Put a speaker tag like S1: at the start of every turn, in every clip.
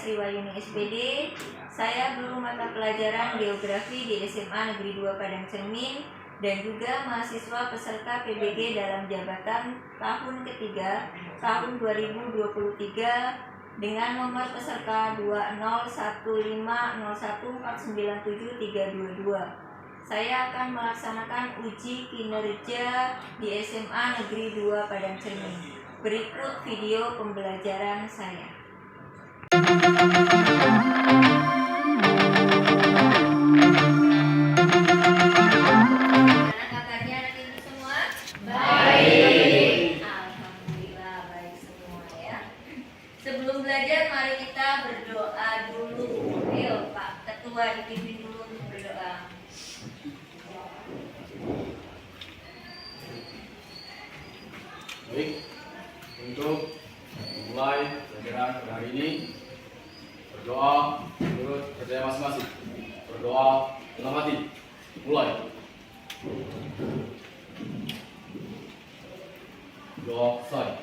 S1: Sriwayuni SPD. Saya guru mata pelajaran Geografi di SMA Negeri 2 Padang Cermin dan juga mahasiswa peserta PBG dalam jabatan tahun ketiga tahun 2023 dengan nomor peserta 20150149732. Saya akan melaksanakan uji kinerja di SMA Negeri 2 Padang Cermin. Berikut video pembelajaran saya. Kabarnya anak ibu semua? Baik. Alhamdulillah baik semua ya. Sebelum belajar mari kita berdoa dulu. Ayo Pak Ketua dipimpin dulu untuk berdoa.
S2: Baik, untuk mulai pelajaran pada hari ini, berdoa menurut percaya masing-masing. Berdoa dalam hati. Mulai. Doa selesai.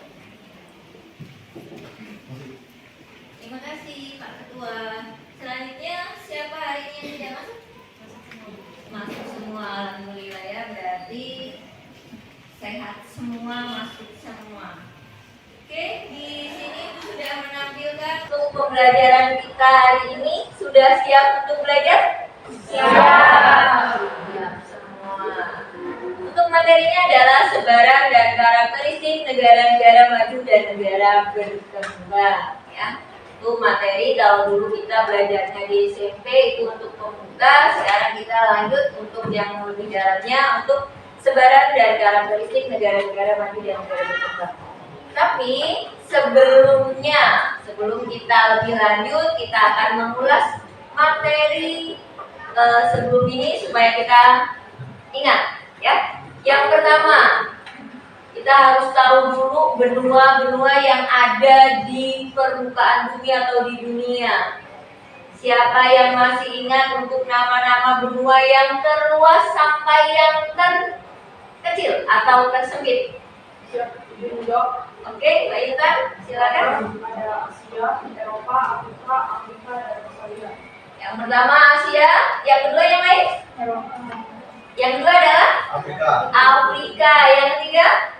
S1: Terima kasih Pak Ketua. Selanjutnya siapa hari ini yang tidak masuk? Masuk semua, alhamdulillah ya. Berarti sehat semua, masuk semua. Oke, di sini sudah menampilkan untuk pembelajaran kita hari ini. Sudah siap untuk belajar? Siap. Siap semua. Untuk materinya adalah sebaran dan karakteristik negara-negara maju dan negara berkembang. Ya, itu materi kalau dulu kita belajarnya di SMP itu untuk pembuka. Sekarang kita lanjut untuk yang lebih dalamnya untuk sebaran dan karakteristik negara-negara maju dan negara berkembang. Tapi sebelum kita lebih lanjut, kita akan mengulas materi sebelum ini supaya kita ingat ya. Yang pertama, kita harus tahu dulu benua-benua yang ada di permukaan bumi atau di dunia. Siapa yang masih ingat untuk nama-nama benua yang terluas sampai yang terkecil atau tersempit? Oke, Mbak Intan, silakan.
S3: Ada Asia, Eropa, Afrika, dan Australia.
S1: Yang pertama Asia, yang kedua yang lain?
S3: Eropa.
S1: Yang kedua adalah Afrika. Yang ketiga?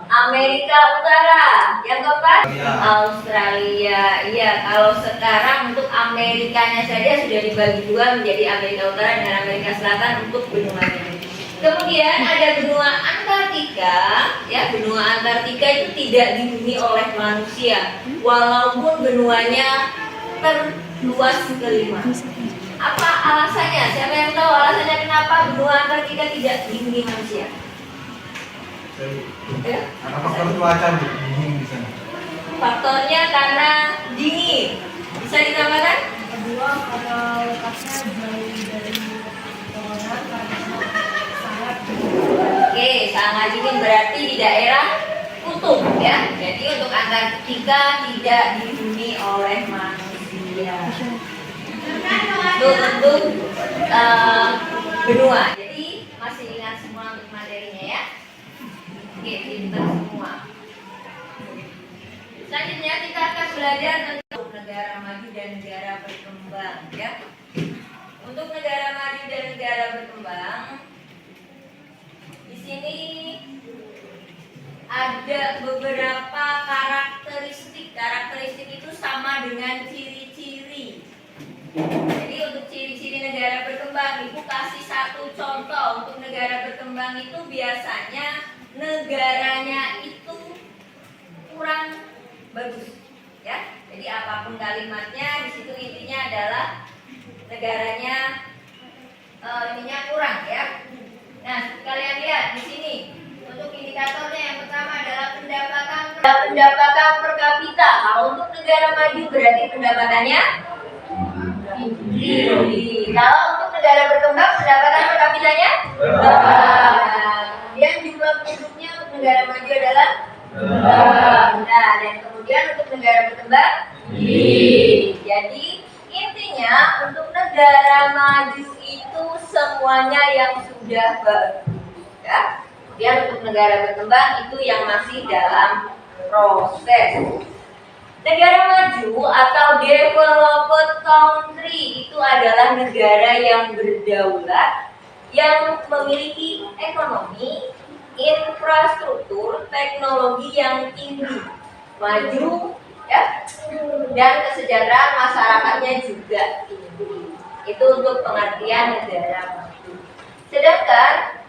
S1: Amerika Utara. Yang keempat? Australia. Iya, kalau sekarang untuk Amerikanya saja sudah dibagi dua menjadi Amerika Utara dan Amerika Selatan untuk benuanya. Kemudian ada benua Antartika, ya benua Antartika itu tidak dihuni oleh manusia, walaupun benuanya terluas kelima. Apa alasannya? Siapa yang tahu alasannya kenapa benua Antartika tidak dihuni manusia? Ya?
S4: Karena faktor cuaca dingin di sana.
S1: Faktornya karena dingin. Bisa ditambahkan?
S3: Kedua, karena lokasinya jauh dari kawasan karena sangat
S1: Oke, sangat dingin berarti di daerah kutub ya. Jadi untuk Antartika tidak dihuni oleh manusia. Itu untuk benua. Jadi masih ingat semua untuk materinya ya. Oke, pintar semua. Selanjutnya kita akan belajar tentang negara maju dan negara berkembang ya. Untuk negara maju dan negara berkembang, di sini ada beberapa karakteristik. Karakteristik itu sama dengan ciri-ciri. Jadi untuk ciri-ciri negara berkembang, Ibu kasih satu contoh. Untuk negara berkembang itu biasanya negaranya itu kurang bagus, ya. Jadi apapun kalimatnya, di situ intinya adalah negaranya ininya kurang, ya. Nah, kalian lihat di sini untuk indikatornya yang pertama adalah pendapatan per kapita. Kalau untuk negara maju berarti pendapatannya tinggi. Kalau untuk negara berkembang pendapatan per kapitanya kemudian jumlah penduduknya untuk negara maju adalah nah, dan kemudian untuk negara berkembang jadi intinya untuk negara maju itu semuanya yang sudah bagus ya. Kemudian untuk negara berkembang itu yang masih dalam proses. Negara maju atau country itu adalah negara yang berdaulat, yang memiliki ekonomi, infrastruktur, teknologi yang tinggi, maju, ya, dan kesejahteraan masyarakatnya juga tinggi. Itu untuk pengertian negara maju. Sedangkan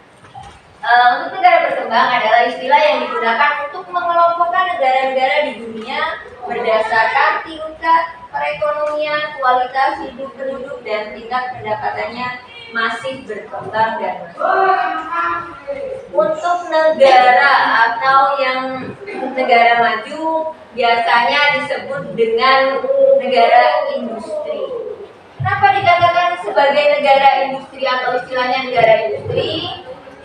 S1: untuk negara berkembang adalah istilah yang digunakan untuk mengelompokkan negara-negara di dunia berdasarkan tingkat perekonomian, kualitas hidup penduduk, dan tingkat pendapatannya masih berkembang dan untuk negara atau yang negara maju biasanya disebut dengan negara industri. Kenapa dikatakan sebagai negara industri atau istilahnya negara industri?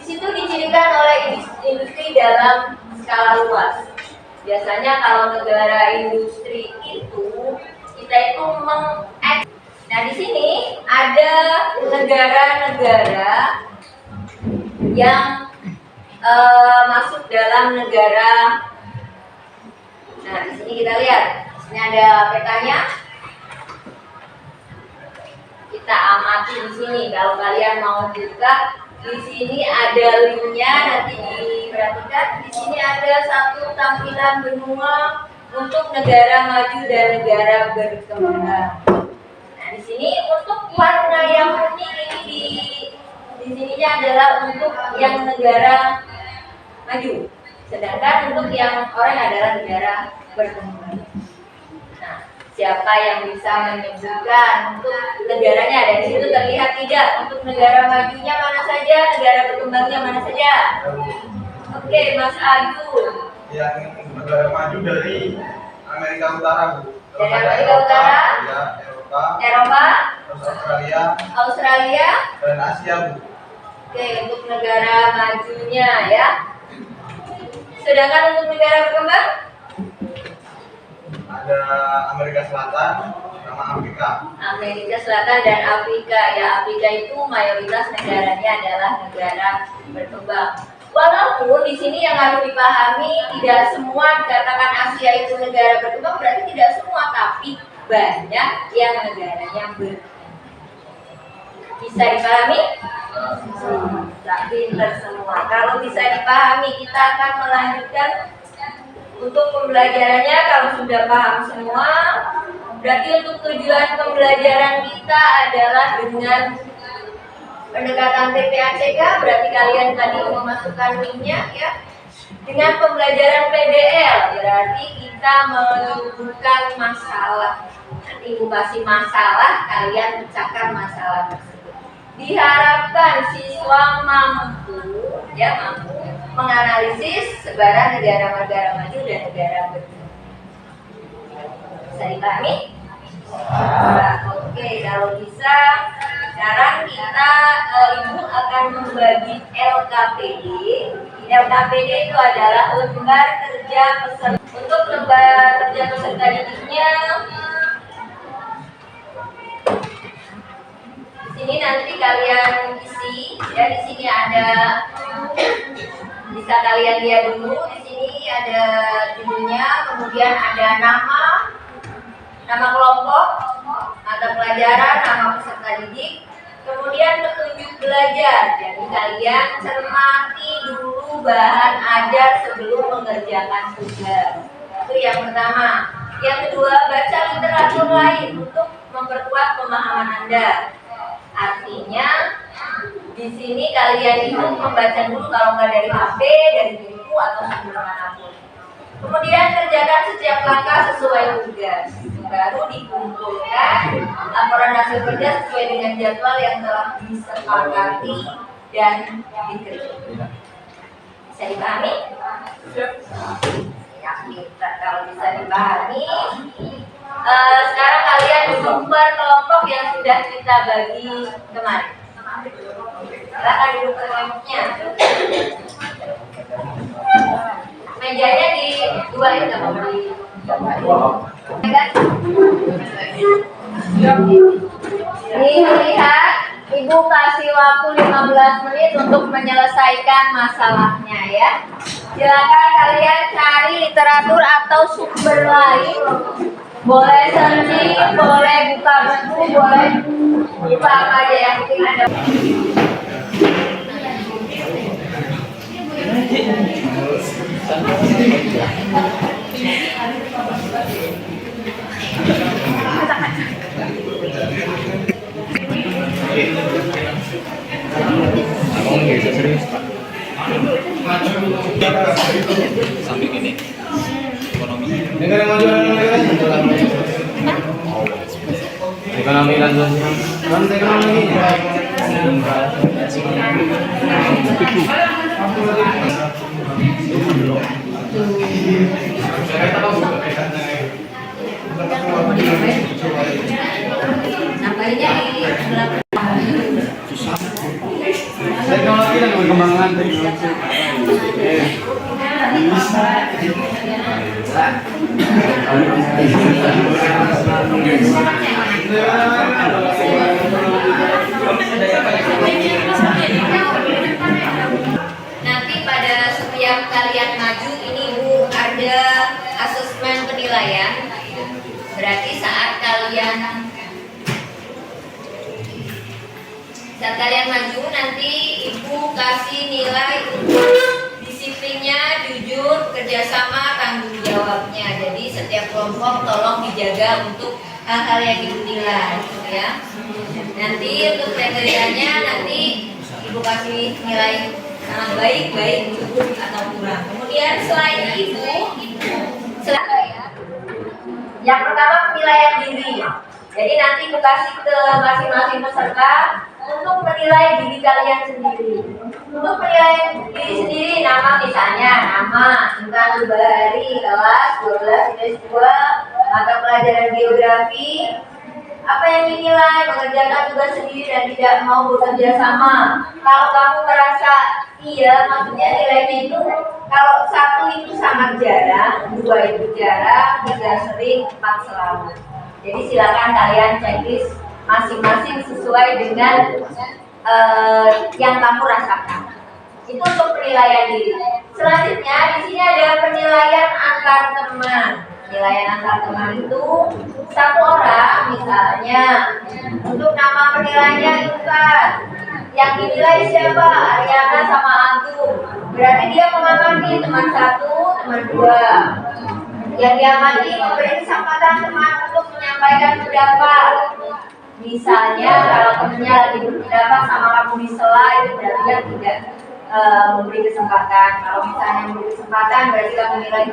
S1: Di situ dicirikan oleh industri dalam skala luas. Biasanya kalau negara industri itu kita itu Nah, di sini ada negara-negara yang masuk dalam negara. Nah, di sini kita lihat. Di sini ada petanya. Kita amati di sini. Kalau kalian mau buka, di sini ada linknya, nanti diperhatikan. Di sini ada satu tampilan benua untuk negara maju dan negara berkembang. Nah, di sini untuk warna yang kuning ini di sininya adalah untuk yang negara maju. Sedangkan untuk yang orange adalah negara berkembang. Nah, siapa yang bisa menyebutkan untuk negaranya? Ada di situ terlihat tidak? Untuk negara majunya mana saja, negara berkembangnya mana saja? Oke, Mas Agung.
S4: Yang negara maju dari Amerika Utara, Bu.
S1: Dari Amerika Utara?
S4: Ya,
S1: Eropa,
S4: terus Australia,
S1: Australia,
S4: dan Asia, Bu.
S1: Oke, untuk negara majunya ya. Sedangkan untuk negara berkembang?
S4: Ada Amerika Selatan sama Afrika.
S1: Amerika Selatan dan Afrika ya. Afrika itu mayoritas negaranya adalah negara berkembang. Walaupun di sini yang harus dipahami tidak semua dikatakan Asia itu negara berkembang, berarti tidak semua, tapi banyak yang negaranya berkembang. Bisa dipahami? Tak pinter semua. Kalau bisa dipahami, kita akan melanjutkan untuk pembelajarannya. Kalau sudah paham semua, berarti untuk tujuan pembelajaran kita adalah dengan pendekatan PPACK. Berarti kalian tadi memasukkan linknya ya. Dengan pembelajaran PDL, berarti kita menyuguhkan masalah. Nanti Ibu kasih masalah, kalian pecahkan masalah tersebut. Diharapkan siswa mampu menganalisis sebaran negara-negara maju dan negara berkembang. Bisa dipahami? Oke, kalau bisa sekarang kita Ibu akan membagi LKPD. LKPD itu adalah lembar kerja peserta. Untuk lembar kerja peserta didiknya, ini nanti kalian isi ya. Di sini ada, bisa kalian lihat dulu. Di sini ada judulnya, kemudian ada nama kelompok, mata pelajaran, nama peserta didik, kemudian petunjuk belajar. Jadi kalian cermati dulu bahan ajar sebelum mengerjakan tugas. Itu yang pertama. Yang kedua, baca literatur lain untuk memperkuat pemahaman Anda. Artinya di sini kalian itu membaca dulu, kalau nggak dari HP, dari buku atau sumber manapun. Kemudian kerjakan setiap langkah sesuai tugas. Baru dikumpulkan laporan hasil kerja sesuai dengan jadwal yang telah disepakati dan dikerjakan. Bisa dipahami? Ya, kita kalau bisa dipahami. Sekarang kalian duduk per kelompok yang sudah kita bagi kemarin. Silakan duduk per kelompoknya. Mejanya di dua itu mau di. Dilihat, Ibu kasih waktu 15 menit untuk menyelesaikan masalahnya ya. Silakan kalian cari literatur atau sumber lain. Boleh searching, boleh buka Bu, boleh buka apa aja yang penting ada.
S5: Samping ini ekonomi.
S2: Negara maju, ekonomi dan sosial. Non ekonomi.
S1: Nampaknya di belakang.
S2: Teknologi dan perkembangan teknologi.
S1: Nanti pada setiap kalian maju ini Bu ada asesmen penilaian. Berarti saat kalian maju nanti Ibu kasih nilai untuk disiplinnya, jujur, kerjasama, tanggung jawabnya. Jadi setiap kelompok tolong dijaga untuk hal-hal yang Ibu nilai, ya. Nanti untuk kriterianya nanti Ibu kasih nilai sangat baik, cukup atau kurang. Kemudian selain itu, yang pertama penilaian diri. Jadi nanti Ibu kasih ke masing-masing peserta untuk menilai diri kalian sendiri. Untuk penilaian diri sendiri, nama misalnya, nama, Intan Lubari, kelas 12 IPS 2, mata pelajaran geografi, apa yang dinilai, mengerjakan tugas sendiri dan tidak mau bekerja sama. Kalau kamu merasa iya, maksudnya nilainya itu, kalau 1 itu sangat jarang, 2 itu jarang, 3 sering, 4 selalu. Jadi silakan kalian checklist masing-masing sesuai dengan yang kamu rasakan. Itu untuk penilaian diri. Selanjutnya di sini ada penilaian antar teman. Penilaian antar teman itu 1 orang misalnya untuk nama penilainya Intan. Yang dinilai siapa? Ariana sama Agung. Berarti dia mengamati teman 1, teman 2. Yang diamati memberi kesempatan teman untuk menyampaikan pendapat. Misalnya kalau temennya lagi berpendapat sama kamu di sela, itu berarti dia tidak memberi kesempatan. Kalau misalnya memberi kesempatan berarti kamu nilai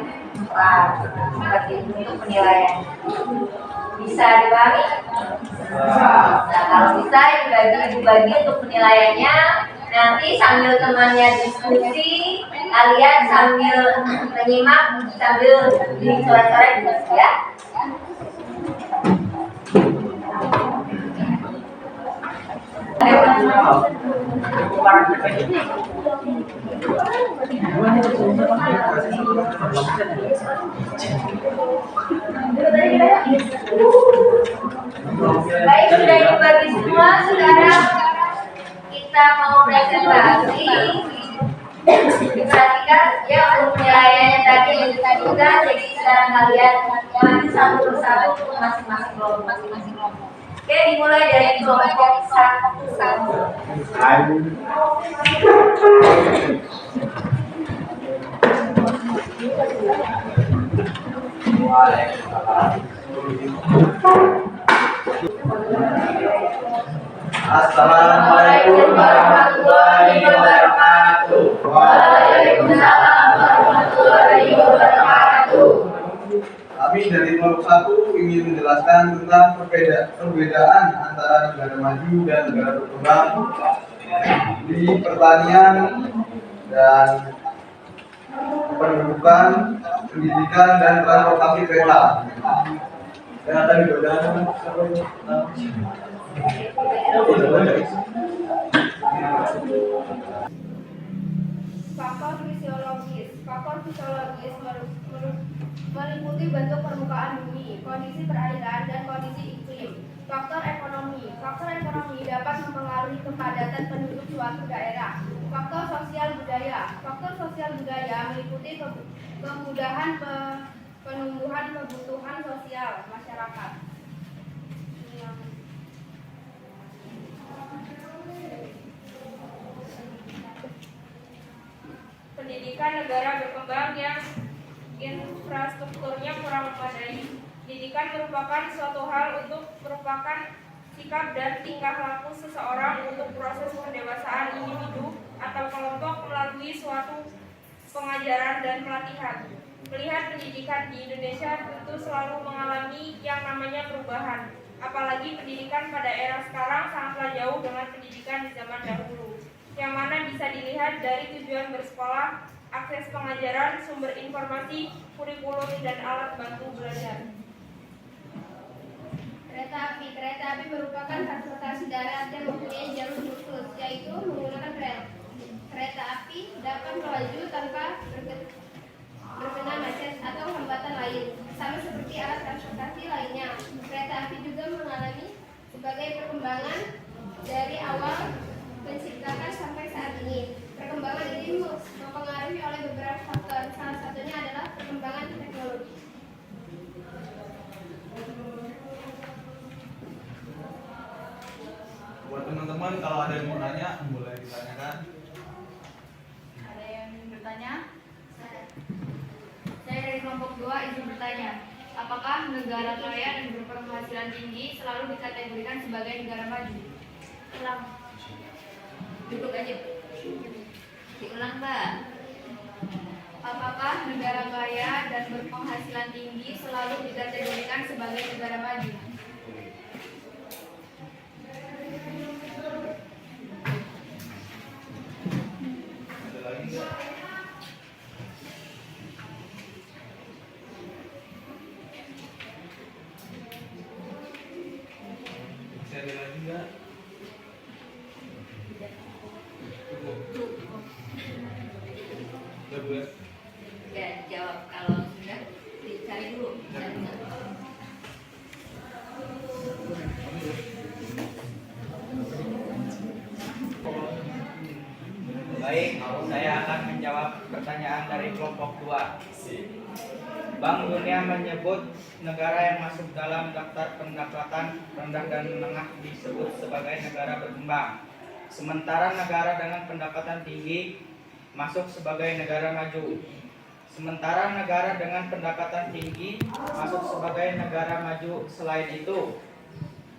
S1: 4. Seperti itu untuk penilaian. Bisa dipahami? Nah, kalau bisa dibagi untuk penilaiannya. Nanti sambil temannya diskusi, kalian sambil menyimak, sambil dicoret-coret ya. Baik, sudah dibagi semua. Sekarang kita mau presentasi. Diperhatikan ya untuk penilaiannya tadi yang kita juga. Jadi sekarang kalian maju satu persatu untuk masing-masing kelompok. Oke, dimulai dari kelompok 1.
S4: Assalamualaikum warahmatullahi wabarakatuh.
S1: Waalaikumsalam warahmatullahi wabarakatuh.
S4: Kami dari kelompok 1 ingin menjelaskan tentang perbedaan antara negara maju dan negara berkembang di pertanian dan pendidikan, pendidikan dan transportasi kereta. Dan akan dibedakan
S3: Faktor fisiologis meliputi bentuk permukaan bumi, kondisi perairan, dan kondisi iklim. Faktor ekonomi dapat mempengaruhi kepadatan penduduk suatu daerah. Faktor sosial budaya meliputi kemudahan penumbuhan kebutuhan sosial masyarakat. pendidikan negara berkembang yang infrastrukturnya kurang memadai. Pendidikan merupakan suatu hal merupakan sikap dan tingkah laku seseorang untuk proses pendewasaan individu atau kelompok melalui suatu pengajaran dan pelatihan. Melihat pendidikan di Indonesia tentu selalu mengalami yang namanya perubahan. Apalagi pendidikan pada era sekarang sangatlah jauh dengan pendidikan di zaman dahulu, yang mana bisa dilihat dari tujuan bersekolah, akses pengajaran, sumber informasi, kurikulum, dan alat bantu belajar.
S6: Kereta api merupakan transportasi darat yang mempunyai jalur khusus, yaitu menggunakan rel. Kereta api dapat melaju tanpa terkena macet atau hambatan lain, sama seperti alat transportasi lainnya. Kereta api juga mengalami sebagai perkembangan dari awal penciptaan sampai saat ini. Perkembangan ini mempengaruhi oleh beberapa faktor, salah satunya adalah perkembangan teknologi.
S4: Buat teman-teman kalau ada yang mau nanya boleh ditanyakan.
S1: Ada yang bertanya? Saya dari kelompok 2 izin bertanya. Apakah negara kaya dan berpenghasilan tinggi selalu dikategorikan sebagai negara maju? Ulang. Duduk aja. Diulang, Mbak. Apakah negara kaya dan berpenghasilan tinggi selalu dikategorikan sebagai negara maju?
S4: Ada lagi nggak? Masih ada lagi nggak? Udah Bu ya?
S1: Ya, jawab. Kalau sudah, dicari dulu.
S7: Baik, saya akan menjawab pertanyaan dari kelompok 2. Bank Dunia menyebut negara yang masuk dalam daftar pendapatan rendah dan menengah disebut sebagai negara berkembang. Sementara negara dengan pendapatan tinggi masuk sebagai negara maju. Sementara negara dengan pendapatan tinggi masuk sebagai negara maju. Selain itu,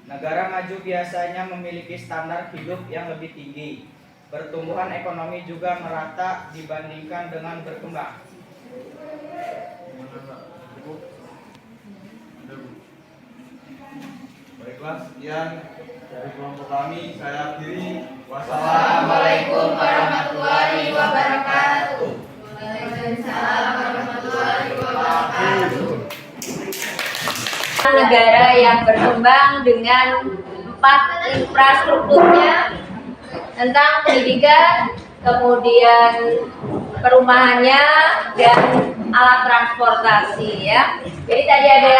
S7: negara maju biasanya memiliki standar hidup yang lebih tinggi. Pertumbuhan ekonomi juga merata dibandingkan dengan berkembang.
S4: Baiklah, sekian dari kelompok kami. Saya akhiri.
S1: Wassalamualaikum warahmatullahi wabarakatuh. Waalaikumsalam warahmatullahi wabarakatuh. Negara yang berkembang dengan 4 infrastrukturnya tentang pendidikan, kemudian perumahannya, dan alat transportasi ya. Jadi tadi ada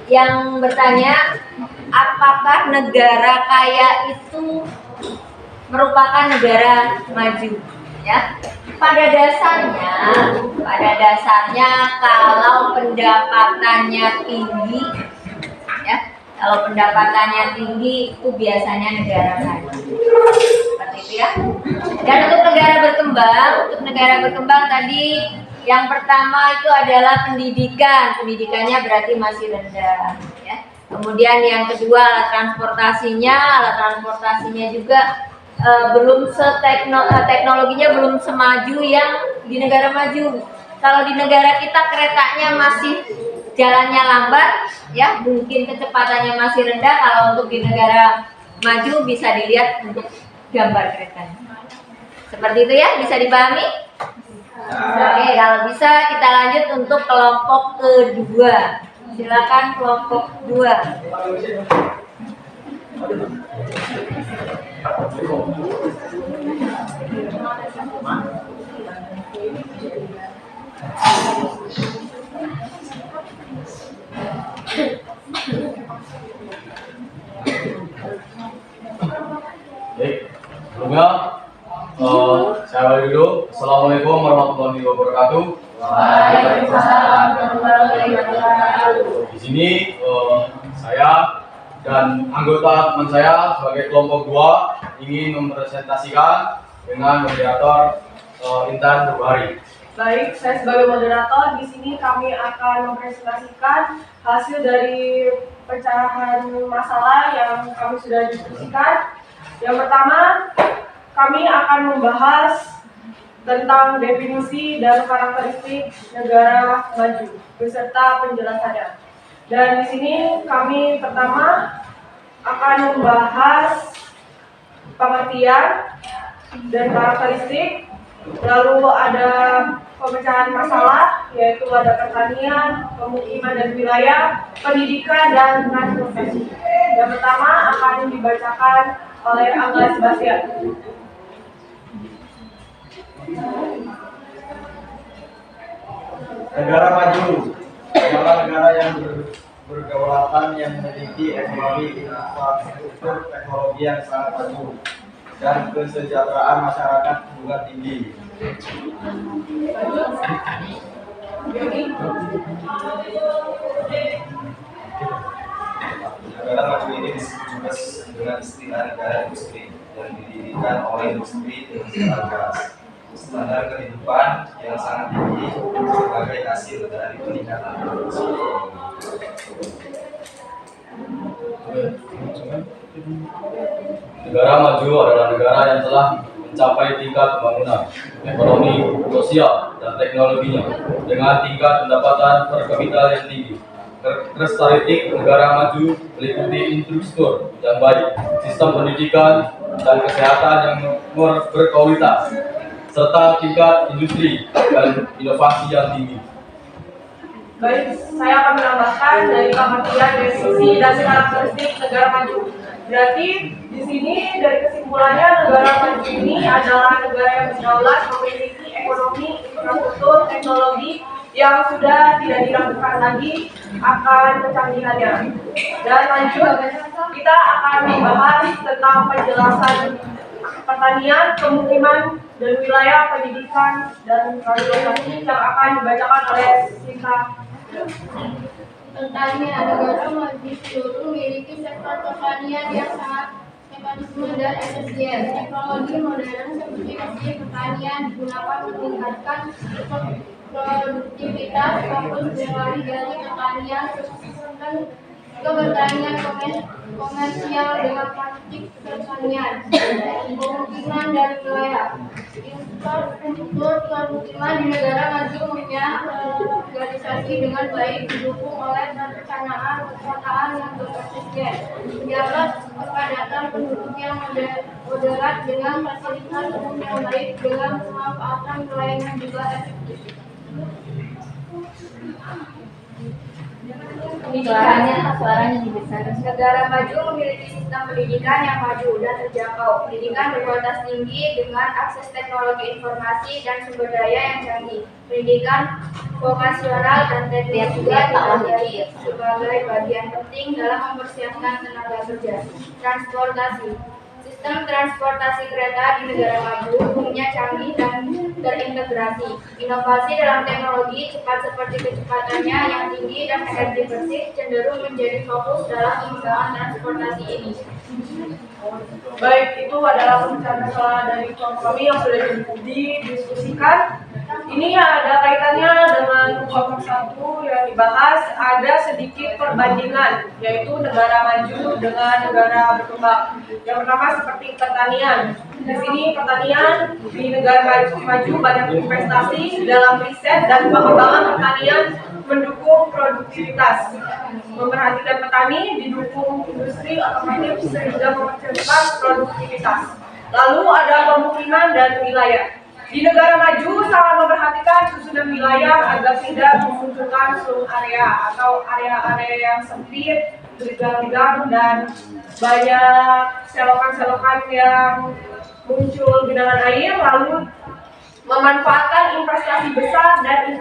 S1: yang bertanya, apakah negara kaya itu merupakan negara maju? Ya, pada dasarnya kalau pendapatannya tinggi, ya, kalau pendapatannya tinggi itu biasanya negara maju. Seperti itu ya. Dan untuk negara berkembang tadi yang pertama itu adalah pendidikan. Pendidikannya berarti masih rendah, ya. Kemudian yang kedua alat transportasinya juga teknologinya belum semaju yang di negara maju. Kalau di negara kita keretanya masih jalannya lambat, ya, mungkin kecepatannya masih rendah. Kalau untuk di negara maju bisa dilihat untuk gambar keretanya. Seperti itu ya, bisa dipahami? Oke, kalau bisa kita lanjut untuk kelompok kedua. Silakan kelompok 2.
S2: Baik, sebelumnya saya balik dulu. Assalamualaikum warahmatullahi wabarakatuh.
S1: Waalaikumsalam warahmatullahi wabarakatuh.
S2: Di sini saya dan anggota teman saya sebagai kelompok 2 ingin mempresentasikan dengan moderator Intan Nurbaharie.
S8: Baik, saya sebagai moderator di sini kami akan mempresentasikan hasil dari pecahan masalah yang kami sudah diskusikan. Yang pertama, kami akan membahas tentang definisi dan karakteristik negara maju beserta penjelasannya. Dan di sini kami pertama akan membahas pengertian dan karakteristik. Lalu ada pemecahan masalah, yaitu ada pertanian, pemukiman dan wilayah, pendidikan, dan transportasi. Yang pertama akan dibacakan oleh Angga Sebastian.
S4: Negara maju adalah negara yang berkedaulatan yang memiliki ekonomi, infrastruktur, teknologi yang sangat maju, dan kesejahteraan masyarakat juga tinggi.
S9: Negara maju ini disebut juga dengan istilah negara industri dan didirikan oleh industri dengan skala keras. Standar kehidupan yang sangat tinggi sebagai hasil dari peningkatan produksi
S2: Negara maju adalah negara yang telah mencapai tingkat pembangunan ekonomi, sosial, dan teknologinya dengan tingkat pendapatan per kapita yang tinggi. Karakteristik negara maju meliputi infrastruktur yang baik, sistem pendidikan dan kesehatan yang berkualitas, serta tingkat industri dan inovasi yang tinggi.
S8: Baik, saya akan menambahkan dari pengertian definisi dan karakteristik negara maju. Berarti di sini dari kesimpulannya negara maju ini adalah negara yang berdaulat, memiliki ekonomi, infrastruktur, teknologi yang sudah tidak diragukan lagi akan kecanggihannya. Dan lanjut, kita akan membahas tentang penjelasan pertanian, pemukiman, dan wilayah, pendidikan, dan transportasi yang akan dibacakan oleh Sinta.
S6: Pertanian negara maju seluruh memiliki sektor pertanian yang sangat mekanisme dan efisien. Teknologi modern seperti mesin pertanian digunakan meningkatkan produktivitas, fokus berlari dari pertanian ke pertanian komersial dengan praktik pertanian, pemukiman dan wilayah. Infrastruktur pemukiman di negara maju terorganisasi dengan baik, didukung oleh perencanaan perkotaan yang berefisien, menjaga kepadatan penduduk yang moderat dengan fasilitas umum yang baik, dengan pemanfaatan pelayanan juga efektif.
S1: Suaranya dibesar. Negara maju memiliki sistem pendidikan yang maju dan terjangkau. Pendidikan berkualitas tinggi dengan akses teknologi informasi dan sumber daya yang canggih. Pendidikan vokasional dan teknik juga dipelajari sebagai bagian penting dalam mempersiapkan tenaga kerja. Transportasi. Sistem transportasi kereta di negara maju umumnya canggih dan terintegrasi. Inovasi dalam teknologi cepat seperti kecepatannya yang tinggi dan energi bersih cenderung menjadi fokus dalam pengembangan transportasi ini.
S8: Baik, itu adalah pemecahan masalah dari kami yang sudah didiskusikan. Ini ada kaitannya dengan kelompok 1 yang dibahas, ada sedikit perbandingan, yaitu negara maju dengan negara berkembang. Yang pertama seperti pertanian. Di sini pertanian di negara maju banyak investasi dalam riset dan pengembangan pertanian mendukung produktivitas. Memperhatikan petani didukung industri otomotif sehingga mempercepat produktivitas. Lalu ada pemukiman dan wilayah. Di negara maju sangat memperhatikan susunan wilayah agar tidak memunculkan seluruh area atau area-area yang sempit, bergang-gang, dan banyak selokan-selokan yang muncul genangan air, lalu memanfaatkan investasi besar dan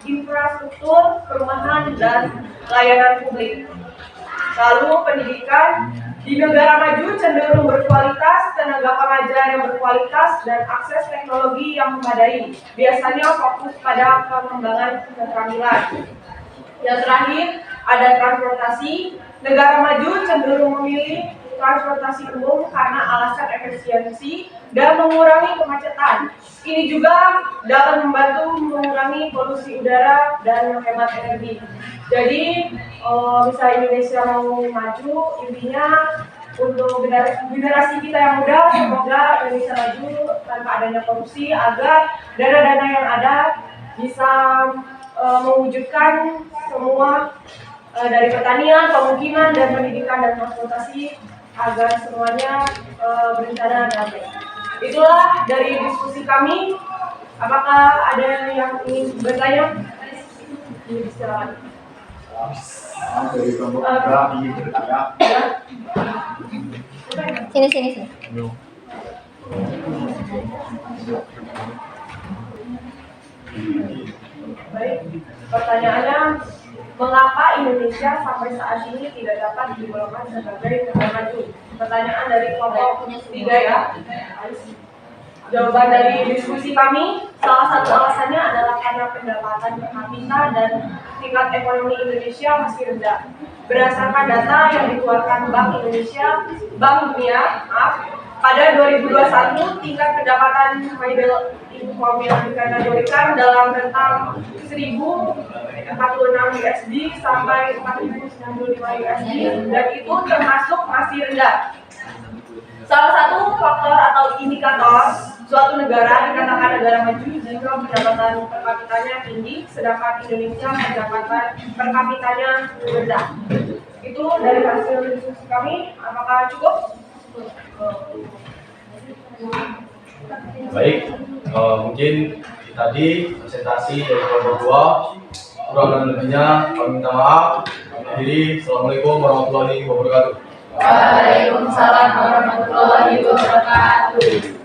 S8: infrastruktur perumahan dan layanan publik. Lalu pendidikan di negara maju cenderung berkualitas, tenaga pengajar yang berkualitas, dan akses teknologi yang memadai. Biasanya fokus pada pengembangan keterampilan. Yang terakhir ada transportasi. Negara maju cenderung memilih transportasi umum karena alasan efisiensi dan mengurangi kemacetan. Ini juga dapat membantu mengurangi polusi udara dan menghemat energi. Jadi, misalnya Indonesia mau maju, intinya untuk generasi kita yang muda, semoga Indonesia maju tanpa adanya korupsi agar dana-dana yang ada bisa mewujudkan semua dari pertanian, pemukiman, dan pendidikan dan transportasi agar semuanya berencana dan baik. Itulah dari diskusi kami. Apakah ada yang ingin bertanya? Silakan.
S4: Dari kelompok kita ingin bertanya.
S1: Sini.
S8: Baik, pertanyaannya, mengapa Indonesia sampai saat ini tidak dapat digolongkan sebagai negara maju? Pertanyaan dari kelompok 3 ya. Jawaban dari diskusi kami, salah satu alasannya adalah karena pendapatan per kapita dan tingkat ekonomi Indonesia masih rendah. Berdasarkan data yang dikeluarkan Bank Dunia, pada 2021 tingkat pendapatan middle income yang dikategorikan dalam rentang 1.046 USD sampai 4.095 USD dan itu termasuk masih rendah. Salah satu faktor atau indikator suatu negara dikatakan negara maju jika pendapatan per kapitanya tinggi, sedangkan Indonesia pendapatan per kapitanya rendah. Itu dari hasil diskusi kami. Apakah cukup?
S2: Baik, mungkin tadi presentasi dari kelompok 2, kurang dan lebihnya kami minta maaf. Kami akhiri. Assalamualaikum warahmatullahi wabarakatuh.
S6: Waalaikumsalam warahmatullahi wabarakatuh.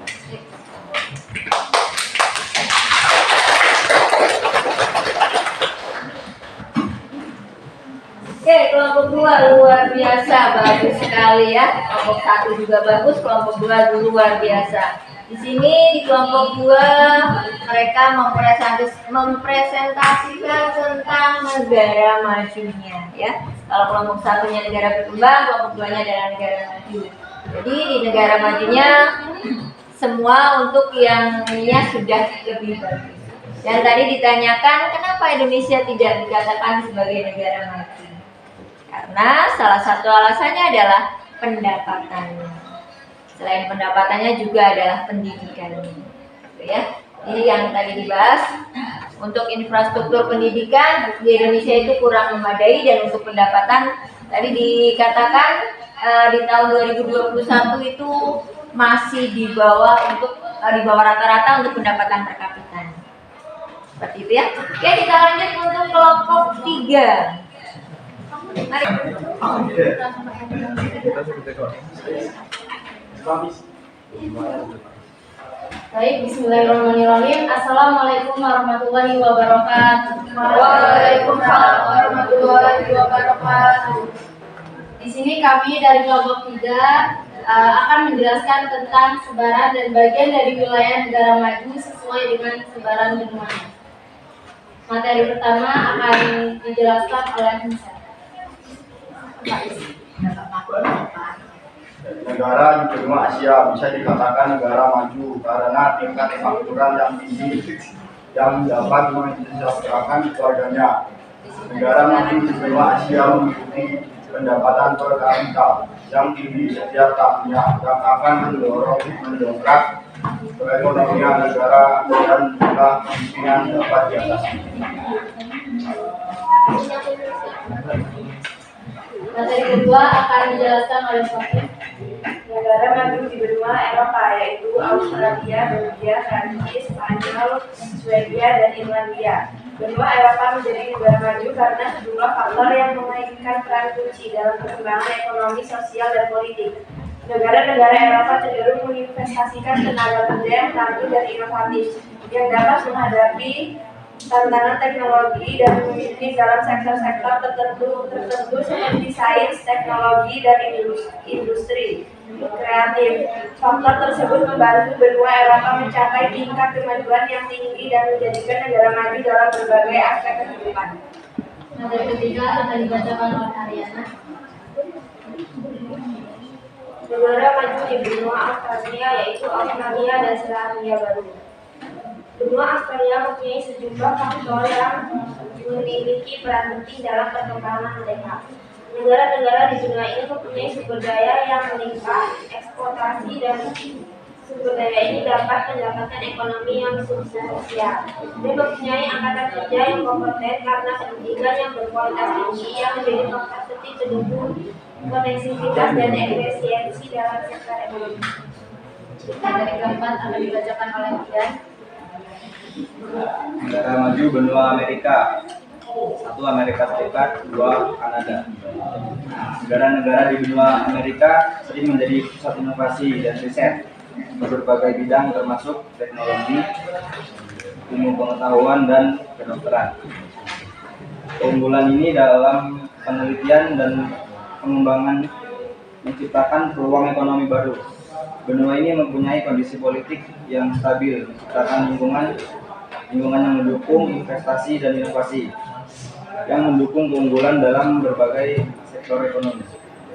S1: Oke, kelompok 2 luar biasa, bagus sekali ya. Kelompok 1 juga bagus, kelompok 2 luar biasa. Di sini di kelompok 2 mereka mempresentasikan tentang negara majunya ya. Kalau kelompok 1-nya negara berkembang, kelompok 2-nya adalah negara maju. Jadi di negara majunya semua untuk yang ininya sudah lebih bagus. Dan tadi ditanyakan kenapa Indonesia tidak dikatakan sebagai negara maju? Karena salah satu alasannya adalah pendapatannya. Selain pendapatannya juga adalah pendidikannya, gitu ya. Jadi yang tadi dibahas untuk infrastruktur pendidikan di Indonesia itu kurang memadai dan untuk pendapatan tadi dikatakan di tahun 2021 itu masih di bawah rata-rata untuk pendapatan per kapita. Seperti itu ya. Oke, kita lanjut untuk kelompok 3. Mari.
S6: Baik, bismillahirrahmanirrahim. Assalamualaikum warahmatullahi wabarakatuh. Waalaikumsalam warahmatullahi wabarakatuh. Di sini kami dari kelompok 3 akan menjelaskan tentang sebaran dan bagian dari wilayah negara maju sesuai dengan sebaran benuanya. Materi pertama akan dijelaskan oleh Nisa.
S4: Negara di benua Asia bisa dikatakan negara maju karena tingkat kemakmuran yang tinggi yang dapat mensejahterakan keluarganya. Negara maju di benua Asia memiliki pendapatan per kapita yang tinggi setiap tahunnya yang akan mendongkrak perekonomian negara dan jumlah kemiskinan dapat diatasi.
S6: Materi kedua akan dijelaskan oleh Sofi.
S8: Negara maju di benua Eropa yaitu Australia, Belgia, Prancis, Spanyol, Swedia, dan Irlandia. Benua Eropa menjadi negara maju karena sejumlah faktor yang memainkan peran kunci dalam perkembangan ekonomi, sosial, dan politik. Negara-negara Eropa cenderung menginvestasikan tenaga kerja yang tangguh dan inovatif yang dapat menghadapi tantangan teknologi dan memimpin dalam sektor-sektor tertentu seperti sains, teknologi, dan industri kreatif. Faktor tersebut membantu benua Eropa mencapai tingkat kemajuan yang tinggi dan menjadikan negara maju dalam berbagai aspek kehidupan.
S6: Materi ketiga akan dibacakan oleh Ariana. di benua Australia, yaitu Australia dan Selandia Baru. Benua Australia mempunyai sejumlah faktor yang memiliki peran penting dalam perkembangan mereka. Negara-negara di benua ini mempunyai sumber daya yang meningkat, eksploitasi dan sumber daya ini dapat mendapatkan ekonomi yang substansial dan mempunyai angkatan kerja yang kompeten karena pendidikan yang berkualitas tinggi yang menjadi faktor penting pendukung koneksivitas dan efisiensi dalam sektor ekonomi.
S1: Dari keempat akan dibacakan oleh Ian.
S7: Negara maju benua Amerika. 1. Amerika Serikat, 2. Kanada. Negara-negara di benua Amerika sering menjadi pusat inovasi dan riset di berbagai bidang termasuk teknologi, ilmu pengetahuan, dan kedokteran. Keunggulan ini dalam penelitian dan pengembangan menciptakan peluang ekonomi baru. Benua ini mempunyai kondisi politik yang stabil, menciptakan lingkungan yang mendukung investasi dan inovasi, yang mendukung keunggulan dalam berbagai sektor ekonomi.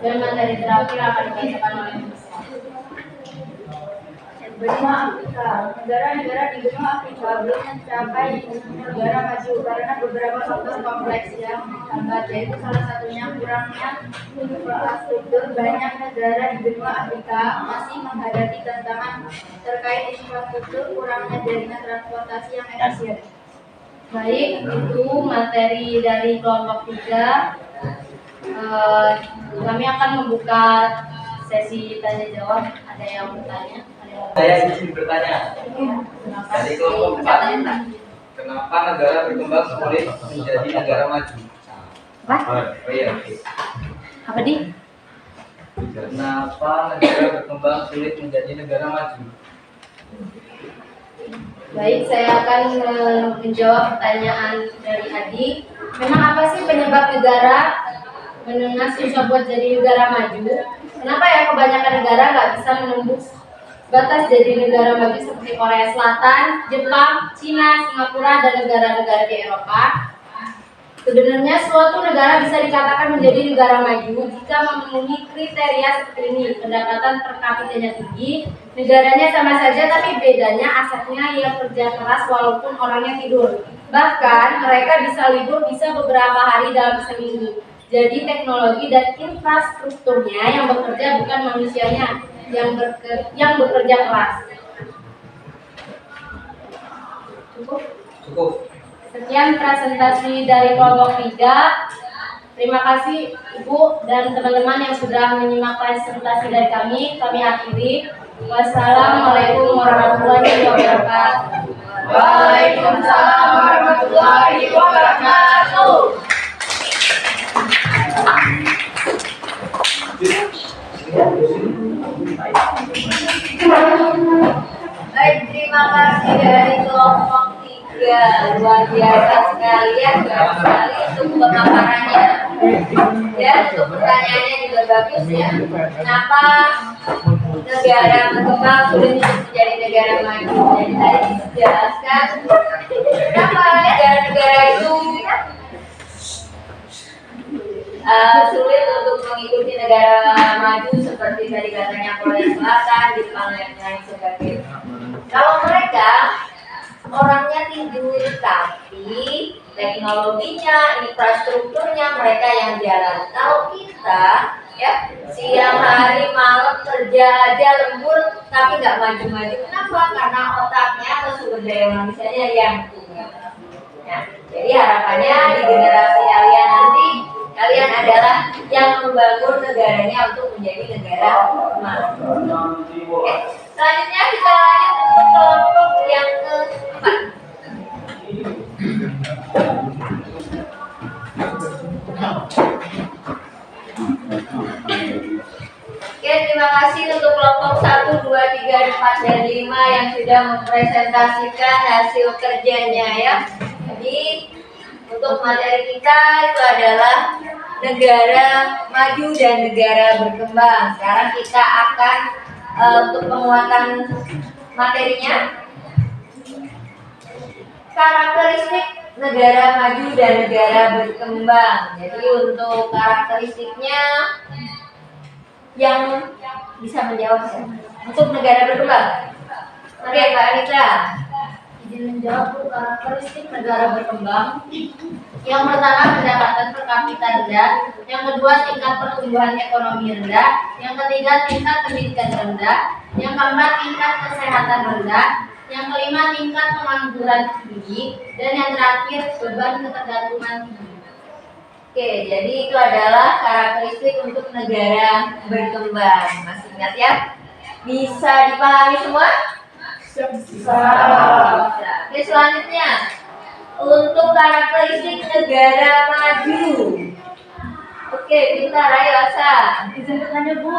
S1: Dan materi terakhir akan dibacakan oleh
S6: Benua Afrika. Negara-negara di benua Afrika belum mencapai negara maju karena beberapa faktor kompleks yang menghambat, yaitu salah satunya kurangnya infrastruktur. Banyak negara di benua Afrika masih menghadapi tantangan terkait infrastruktur, kurangnya jaringan transportasi yang efisien.
S1: Baik, itu materi dari kelompok 3. Kami akan membuka sesi tanya jawab. Ada yang bertanya?
S5: Saya izin bertanya. Dari kelompok 4, kenapa negara berkembang sulit menjadi negara maju?
S1: Apa?
S5: Oh iya, oke.
S1: Apa di?
S5: Kenapa negara berkembang sulit menjadi negara maju?
S1: Baik, saya akan menjawab pertanyaan dari Adi. Memang apa sih penyebab negara menengah susah buat jadi negara maju? Kenapa ya kebanyakan negara nggak bisa menembus batas jadi negara maju seperti Korea Selatan, Jepang, Cina, Singapura, dan negara-negara di Eropa? Sebenarnya suatu negara bisa dikatakan menjadi negara maju jika memenuhi kriteria seperti ini. Pendapatan per kapitanya tinggi, negaranya sama saja tapi bedanya asetnya yang kerja keras walaupun orangnya tidur. Bahkan mereka bisa libur bisa beberapa hari dalam seminggu. Jadi teknologi dan infrastrukturnya yang bekerja bukan manusianya yang bekerja keras.
S5: Cukup.
S1: Sekian presentasi dari kelompok 3. Terima kasih Ibu dan teman-teman yang sudah menyimak presentasi dari kami. Kami akhiri. Wassalamualaikum warahmatullahi wabarakatuh.
S8: Waalaikumsalam warahmatullahi wabarakatuh.
S1: Baik, terima kasih dari kelompok 3. Luar biasa sekali ya, bagus sekali untuk pemaparannya. Ya, untuk pertanyaannya juga bagus ya. Kenapa negara berkembang sulit untuk menjadi negara maju? Jadi tadi dijelaskan kenapa negara-negara itu sulit untuk mengikuti negara maju seperti tadi katanya Korea Selatan, Jepang, dan lain sebagainya. Kalau mereka orangnya tidur, tapi teknologinya, infrastrukturnya mereka yang jalan. Kalau kita, ya siang hari malam kerja aja lembur, tapi nggak maju-maju. Kenapa? Karena otaknya atau sumber daya manusianya yang punya. Nah, jadi harapannya di generasi kalian nanti kalian adalah yang membangun negaranya untuk menjadi negara maju. Oke, selanjutnya kita lanjut untuk kelompok yang keempat. Oke, terima kasih untuk kelompok 1, 2, 3, 4, dan 5 yang sudah mempresentasikan hasil kerjanya ya. Jadi untuk materi kita itu adalah negara maju dan negara berkembang. Sekarang kita akan untuk penguatan materinya, karakteristik negara maju dan negara berkembang. Jadi untuk karakteristiknya yang bisa menjawab untuk negara berkembang? Oke, Mbak Anita.
S6: Izin menjawab, Bu. Karakteristik negara berkembang. Yang pertama, pendapatan per kapita rendah. Yang kedua, tingkat pertumbuhan ekonomi rendah. Yang ketiga, tingkat pendidikan rendah. Yang keempat, tingkat kesehatan rendah. Yang kelima, tingkat pengangguran tinggi. Dan yang terakhir, beban ketergantungan tinggi.
S1: Oke, jadi itu adalah karakteristik untuk negara berkembang. Masih ingat ya? Bisa dipahami semua? Bisa. Oke, selanjutnya untuk karakteristik negara maju. Oke, pintar, ayo Asa.
S8: Izin bertanya, Bu.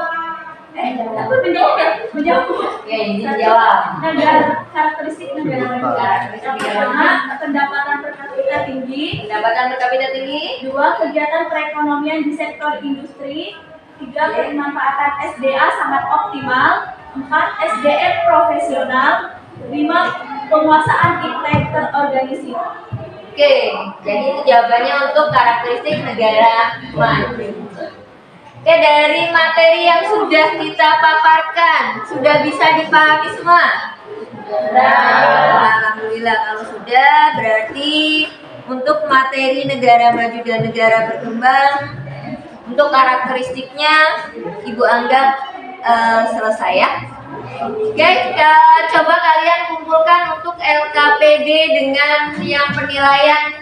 S1: Apa menjawab ya?
S8: Menjawab, Bu.
S1: Oke, ini jawab.
S8: Karakteristik negara maju.
S1: Karakteristik negara maju.
S8: Pertama, pendapatan per kapita tinggi.
S1: Pendapatan per kapita tinggi.
S8: Dua, kegiatan perekonomian di sektor industri. Tiga, pemanfaatan SDA sangat optimal. Empat, SDM profesional. Lima, penguasaan iptek terorganisir.
S1: Oke, jadi itu jawabannya untuk karakteristik negara maju. Oke, dari materi yang sudah kita paparkan, sudah bisa dipahami semua? Alhamdulillah, kalau sudah berarti untuk materi negara maju dan negara berkembang, untuk karakteristiknya Ibu anggap selesai ya. Oke, coba kalian kumpulkan untuk LKPD dengan yang penilaian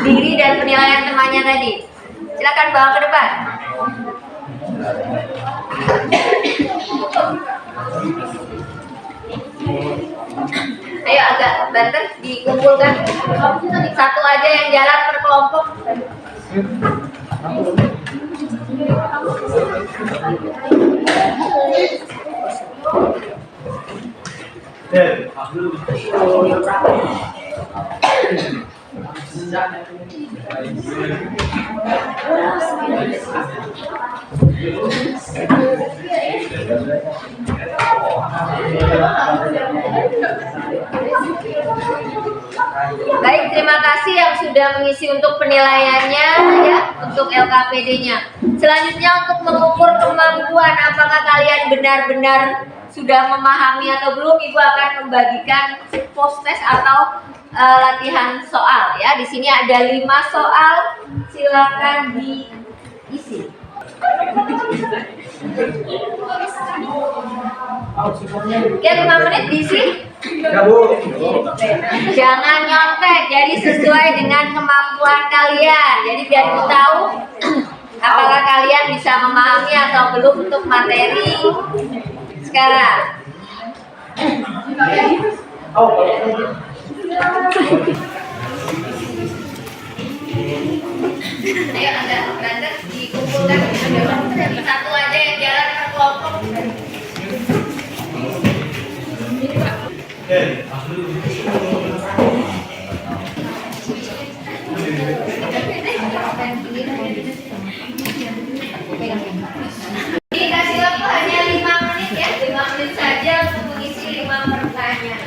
S1: diri dan penilaian temannya tadi. Silakan bawa ke depan. Ayo agak banter dikumpulkan. Satu aja yang jalan per kelompok. Baik, terima kasih yang sudah mengisi untuk penilaiannya ya, untuk LKPD-nya. Selanjutnya untuk mengukur kemampuan, apakah kalian benar-benar sudah memahami atau belum, Ibu akan membagikan post test atau latihan soal ya. Di sini ada 5 soal, silakan diisi. Oke, 5 menit diisi. Jangan nyontek, jadi sesuai dengan kemampuan kalian. Jadi biar kita tahu apakah kalian bisa memahami atau belum untuk materi sekarang. Ayo agak banyak dikumpulkan. Satu aja yang jalan per kelompok. Dikasih waktu hanya 5 menit ya, 5 menit saja untuk mengisi 5 pertanyaan.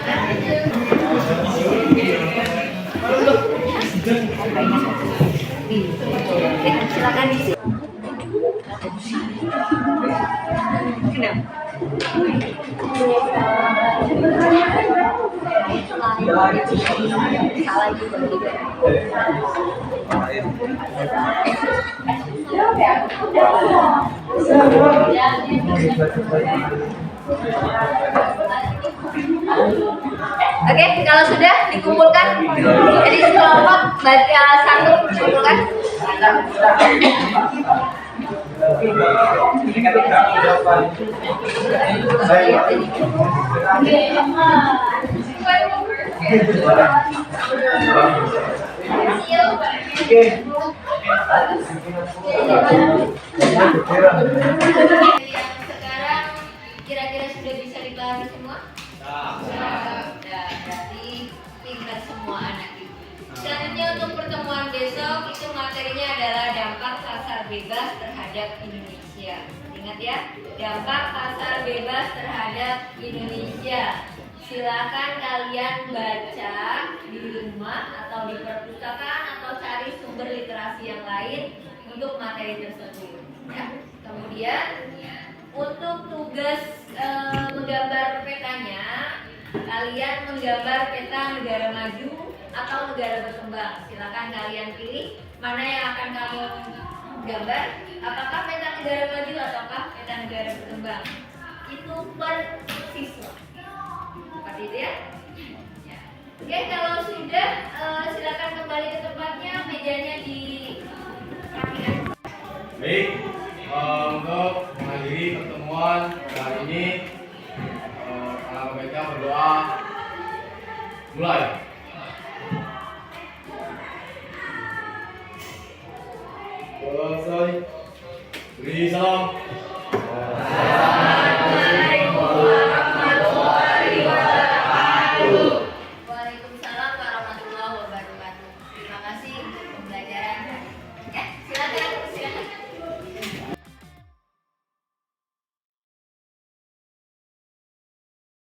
S1: Silakan diisi. Salah juga. Oke, kalau sudah dikumpulkan, jadi sekelompok baca satu kumpulkan. Sekarang kira-kira sudah bisa dipahami semua? Sudah, berarti pintar semua anak ibu. Selanjutnya untuk pertemuan besok itu materinya adalah dampak pasar bebas terhadap Indonesia. Ingat ya, dampak pasar bebas terhadap Indonesia. Silakan kalian baca di rumah atau di perpustakaan atau cari sumber literasi yang lain untuk materi tersebut. Ya. Kemudian Untuk tugas menggambar petanya, kalian menggambar peta negara maju atau negara berkembang. Silakan kalian pilih mana yang akan kalian gambar, apakah peta negara maju ataukah peta negara berkembang. Itu per siswa. Seperti itu ya. Ya. Oke, kalau sudah silakan kembali ke tempatnya, mejanya di
S2: Baik, untuk mengakhiri pertemuan hari ini, kita berdoa. Mulai. Selesai. Beri salam.